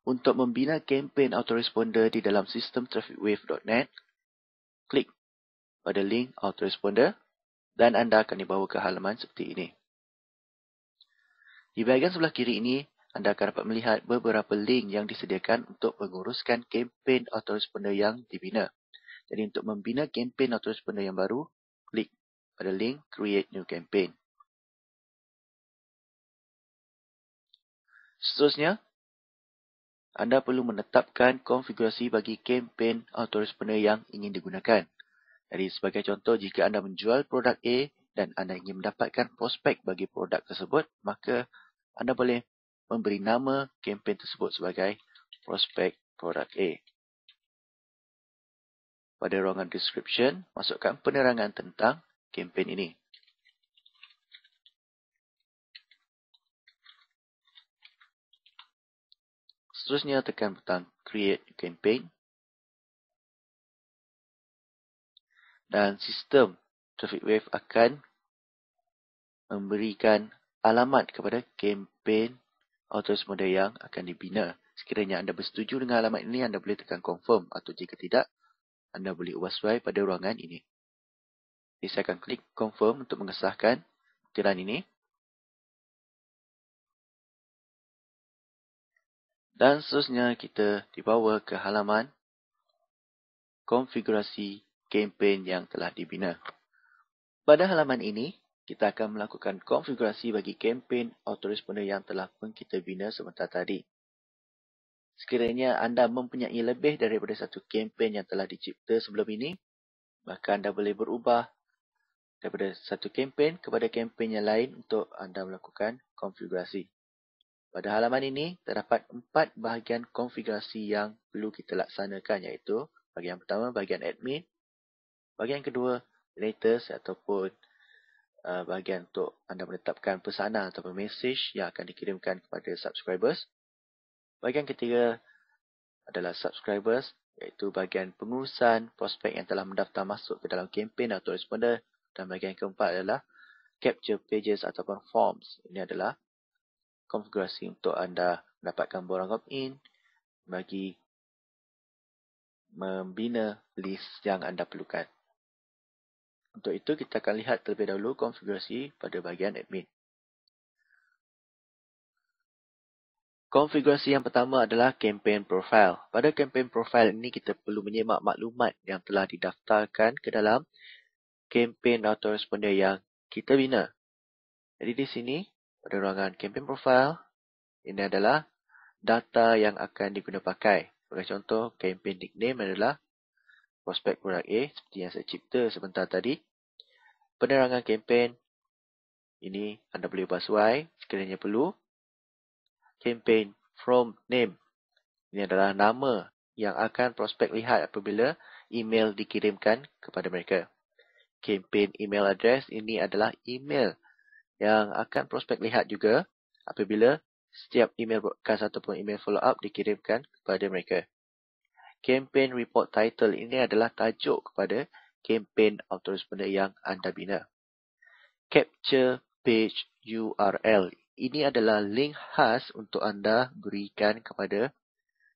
Untuk membina kempen autoresponder di dalam sistem trafficwave.net, klik pada link autoresponder dan anda akan dibawa ke halaman seperti ini. Di bahagian sebelah kiri ini, anda akan dapat melihat beberapa link yang disediakan untuk menguruskan kempen autoresponder yang dibina. Jadi untuk membina kempen autoresponder yang baru, klik pada link Create New Campaign. Seterusnya, anda perlu menetapkan konfigurasi bagi kempen autoresponder yang ingin digunakan. Jadi sebagai contoh, jika anda menjual produk A dan anda ingin mendapatkan prospek bagi produk tersebut, maka anda boleh memberi nama kempen tersebut sebagai prospek produk A. Pada ruangan description, masukkan penerangan tentang kempen ini. Seterusnya, tekan butang Create New Campaign. Dan sistem TrafficWave akan memberikan alamat kepada kempen autoresponder yang akan dibina. Sekiranya anda bersetuju dengan alamat ini, anda boleh tekan confirm, atau jika tidak, anda boleh ubah sesuai pada ruangan ini. Jadi saya akan klik confirm untuk mengesahkan butiran ini. Dan seterusnya kita dibawa ke halaman konfigurasi kempen yang telah dibina. Pada halaman ini, kita akan melakukan konfigurasi bagi kempen autoresponder yang telah pun kita bina sebentar tadi. Sekiranya anda mempunyai lebih daripada satu kempen yang telah dicipta sebelum ini, maka anda boleh berubah daripada satu kempen kepada kempen yang lain untuk anda melakukan konfigurasi. Pada halaman ini, terdapat 4 bahagian konfigurasi yang perlu kita laksanakan, iaitu bahagian pertama, bahagian admin, bahagian kedua, latest ataupun bahagian untuk anda menetapkan pesanan ataupun message yang akan dikirimkan kepada subscribers. Bahagian ketiga adalah subscribers, iaitu bahagian pengurusan prospek yang telah mendaftar masuk ke dalam kempen autoresponder. Dan bahagian keempat adalah capture pages ataupun forms. Ini adalah konfigurasi untuk anda mendapatkan borang opt-in bagi membina list yang anda perlukan. Untuk itu, kita akan lihat terlebih dahulu konfigurasi pada bahagian admin. Konfigurasi yang pertama adalah campaign profile. Pada campaign profile ini, kita perlu menyemak maklumat yang telah didaftarkan ke dalam campaign autoresponder yang kita bina. Jadi di sini, pada ruangan campaign profile, ini adalah data yang akan diguna pakai. Sebagai contoh, campaign nickname adalah prospek produk A, seperti yang saya cipta sebentar tadi. Penerangan campaign, ini anda boleh ubah sesuai sekiranya perlu. Campaign from name, ini adalah nama yang akan prospek lihat apabila email dikirimkan kepada mereka. Campaign email address, ini adalah email yang akan prospek lihat juga apabila setiap email broadcast ataupun email follow up dikirimkan kepada mereka. Campaign report title, ini adalah tajuk kepada campaign autoresponder yang anda bina. Capture page URL, ini adalah link khas untuk anda berikan kepada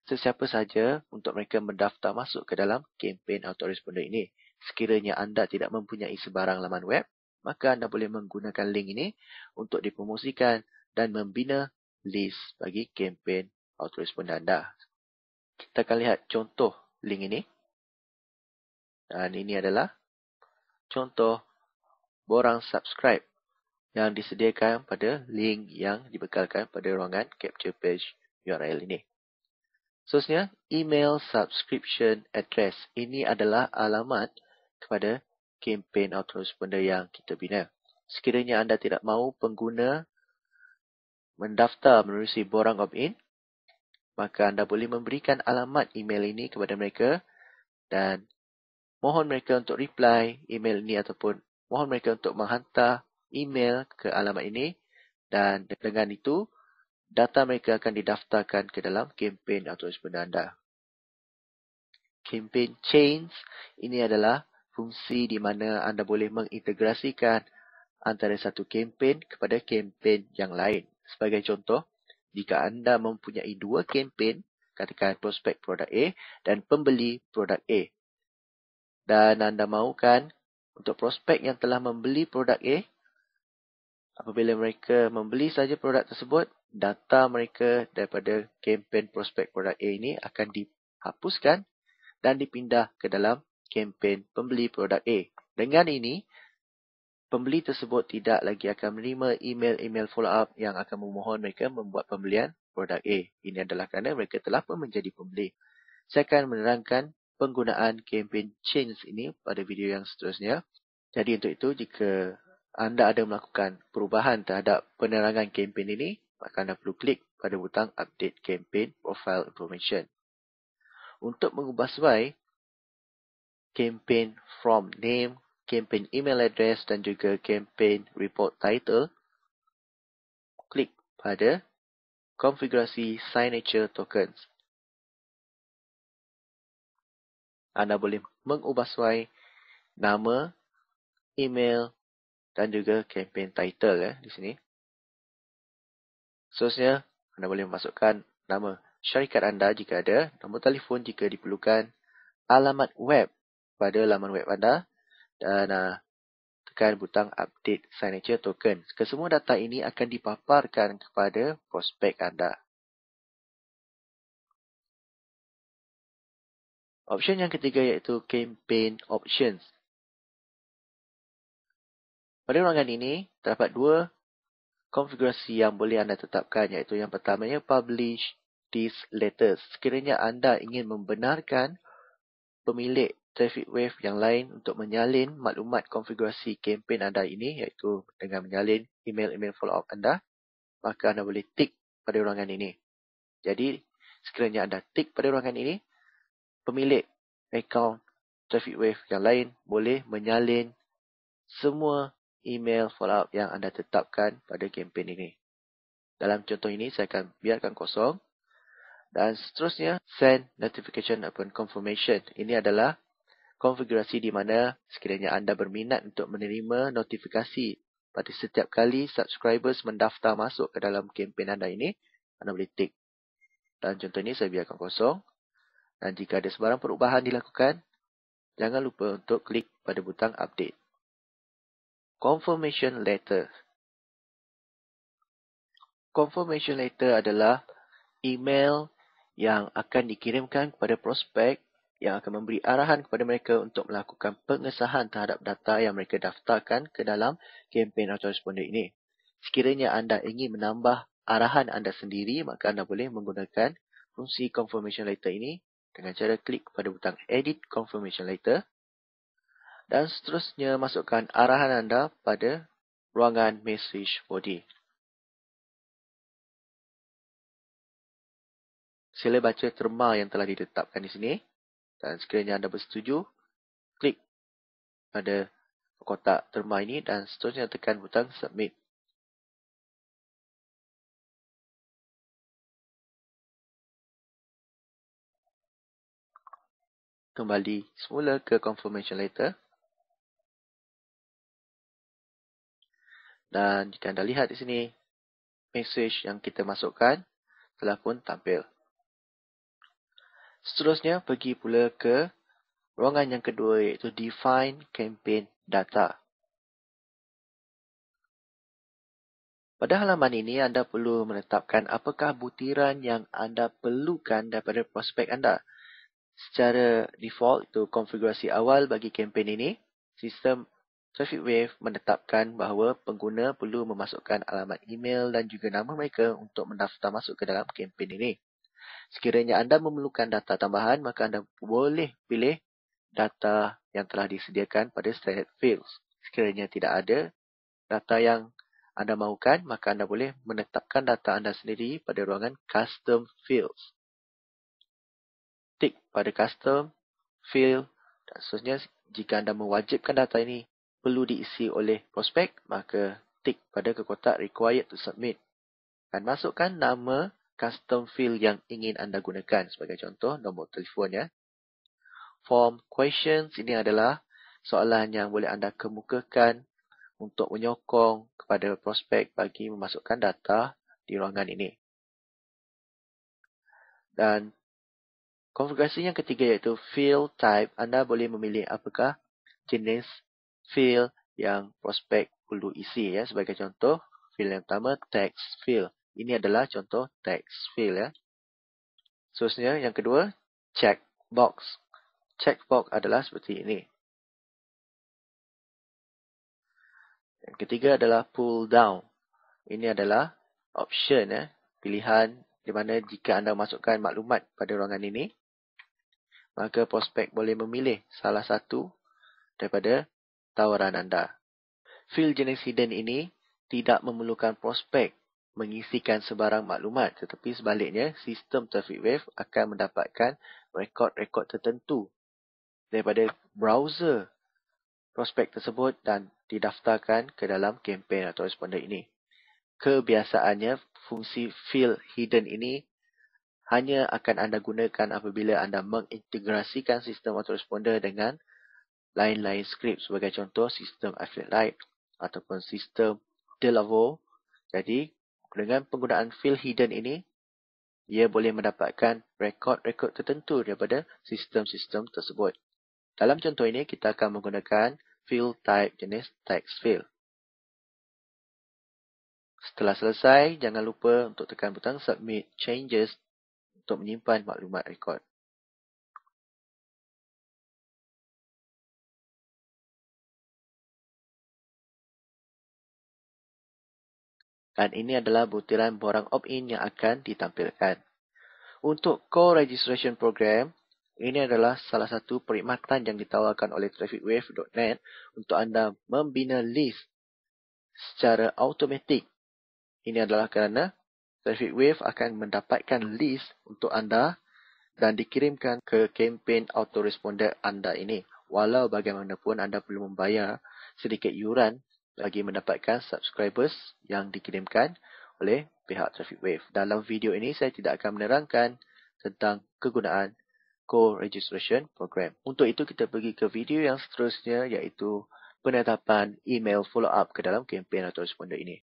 sesiapa saja untuk mereka mendaftar masuk ke dalam campaign autoresponder ini. Sekiranya anda tidak mempunyai sebarang laman web, maka anda boleh menggunakan link ini untuk dipromosikan dan membina list bagi campaign autoresponder anda. Kita akan lihat contoh link ini. Dan ini adalah contoh borang subscribe yang disediakan pada link yang dibekalkan pada ruangan capture page URL ini. Seterusnya, email subscription address. Ini adalah alamat kepada campaign autoresponder yang kita bina. Sekiranya anda tidak mahu pengguna mendaftar menerusi borang opt-in, maka anda boleh memberikan alamat email ini kepada mereka dan mohon mereka untuk reply email ini ataupun mohon mereka untuk menghantar email ke alamat ini, dan dengan itu data mereka akan didaftarkan ke dalam campaign autoresponder anda. Campaign chains, ini adalah fungsi di mana anda boleh mengintegrasikan antara satu campaign kepada campaign yang lain. Sebagai contoh, jika anda mempunyai 2 campaign katakan prospek produk A dan pembeli produk A. Dan anda mahukan untuk prospek yang telah membeli produk A, apabila mereka membeli saja produk tersebut, data mereka daripada kempen prospek produk A ini akan dihapuskan dan dipindah ke dalam kempen pembeli produk A. Dengan ini, pembeli tersebut tidak lagi akan menerima email-email follow-up yang akan memohon mereka membuat pembelian produk A. Ini adalah kerana mereka telah pun menjadi pembeli. Saya akan menerangkan penggunaan kempen change ini pada video yang seterusnya. Jadi untuk itu, jika anda ada melakukan perubahan terhadap penerangan kempen ini, maka anda perlu klik pada butang Update Campaign Profile Information. Untuk mengubah sesuai campaign from name, campaign email address dan juga campaign report title, klik pada konfigurasi signature tokens. Anda boleh mengubah sesuai nama, email dan juga campaign title di sini. Seterusnya, anda boleh memasukkan nama syarikat anda jika ada, nombor telefon jika diperlukan, alamat web pada laman web anda dan tekan butang Update Signature Token. Kesemua data ini akan dipaparkan kepada prospek anda. Option yang ketiga iaitu Campaign Options. Pada ruangan ini, terdapat dua konfigurasi yang boleh anda tetapkan, iaitu yang pertamanya Publish These Letters. Sekiranya anda ingin membenarkan pemilik traffic wave yang lain untuk menyalin maklumat konfigurasi kempen anda ini, iaitu dengan menyalin email-email follow-up anda, maka anda boleh tik pada ruangan ini. Jadi, sekiranya anda tik pada ruangan ini, pemilik akaun traffic wave yang lain boleh menyalin semua email follow-up yang anda tetapkan pada kempen ini. Dalam contoh ini, saya akan biarkan kosong. Dan seterusnya, Send Notification Upon Confirmation. Ini adalah konfigurasi di mana sekiranya anda berminat untuk menerima notifikasi pada setiap kali subscribers mendaftar masuk ke dalam kempen anda ini, anda boleh tik. Dalam contoh ini, saya biarkan kosong. Dan jika ada sebarang perubahan dilakukan, jangan lupa untuk klik pada butang Update. Confirmation Letter. Confirmation Letter adalah email yang akan dikirimkan kepada prospek yang akan memberi arahan kepada mereka untuk melakukan pengesahan terhadap data yang mereka daftarkan ke dalam kempen autoresponder ini. Sekiranya anda ingin menambah arahan anda sendiri, maka anda boleh menggunakan fungsi Confirmation Letter ini dengan cara klik pada butang Edit Confirmation Letter dan seterusnya masukkan arahan anda pada ruangan Message Body. Sila baca terma yang telah ditetapkan di sini dan sekiranya anda bersetuju, klik pada kotak terma ini dan seterusnya tekan butang Submit. Kembali semula ke Confirmation Letter. Dan jika anda lihat di sini, message yang kita masukkan telah pun tampil. Seterusnya, pergi pula ke ruangan yang kedua iaitu Define Campaign Data. Pada halaman ini, anda perlu menetapkan apakah butiran yang anda perlukan daripada prospek anda. Secara default, itu konfigurasi awal bagi kempen ini, sistem Traffic Wave menetapkan bahawa pengguna perlu memasukkan alamat email dan juga nama mereka untuk mendaftar masuk ke dalam kempen ini. Sekiranya anda memerlukan data tambahan, maka anda boleh pilih data yang telah disediakan pada standard fields. Sekiranya tidak ada data yang anda mahukan, maka anda boleh menetapkan data anda sendiri pada ruangan Custom Fields. Tik pada Custom, Field dan seterusnya. Jika anda mewajibkan data ini perlu diisi oleh prospek, maka tik pada kotak Required to Submit dan masukkan nama custom field yang ingin anda gunakan. Sebagai contoh, nombor telefon ya. Form questions ini adalah soalan yang boleh anda kemukakan untuk menyokong kepada prospek bagi memasukkan data di ruangan ini. Dan Konfigurasi yang ketiga iaitu field type. Anda boleh memilih apakah jenis field yang prospek perlu isi. Sebagai contoh, field yang pertama text field. Ini adalah contoh text field. Seterusnya, yang kedua, checkbox. Checkbox adalah seperti ini. Yang ketiga adalah pull down. Ini adalah option, pilihan di mana jika anda masukkan maklumat pada ruangan ini, maka prospek boleh memilih salah satu daripada tawaran anda. Field jenis hidden ini tidak memerlukan prospek mengisikan sebarang maklumat, tetapi sebaliknya, sistem traffic wave akan mendapatkan rekod-rekod tertentu daripada browser prospek tersebut dan didaftarkan ke dalam kempen atau responder ini. Kebiasaannya, fungsi field hidden ini hanya akan anda gunakan apabila anda mengintegrasikan sistem autoresponder dengan lain-lain skrip. Sebagai contoh, sistem Affiliate Lite ataupun sistem Delavo. Jadi, dengan penggunaan field hidden ini, ia boleh mendapatkan rekod-rekod tertentu daripada sistem-sistem tersebut. Dalam contoh ini, kita akan menggunakan field type jenis text field. Setelah selesai, jangan lupa untuk tekan butang Submit Changes untuk menyimpan maklumat rekod. Dan ini adalah butiran borang opt-in yang akan ditampilkan. Untuk Core Registration Program, ini adalah salah satu perkhidmatan yang ditawarkan oleh TrafficWave.net untuk anda membina list secara automatik. Ini adalah kerana TrafficWave akan mendapatkan list untuk anda dan dikirimkan ke kempen autoresponder anda ini. Walau bagaimanapun anda perlu membayar sedikit yuran bagi mendapatkan subscribers yang dikirimkan oleh pihak TrafficWave. Dalam video ini saya tidak akan menerangkan tentang kegunaan Core Registration Program. Untuk itu kita pergi ke video yang seterusnya iaitu penetapan email follow up ke dalam kempen autoresponder ini.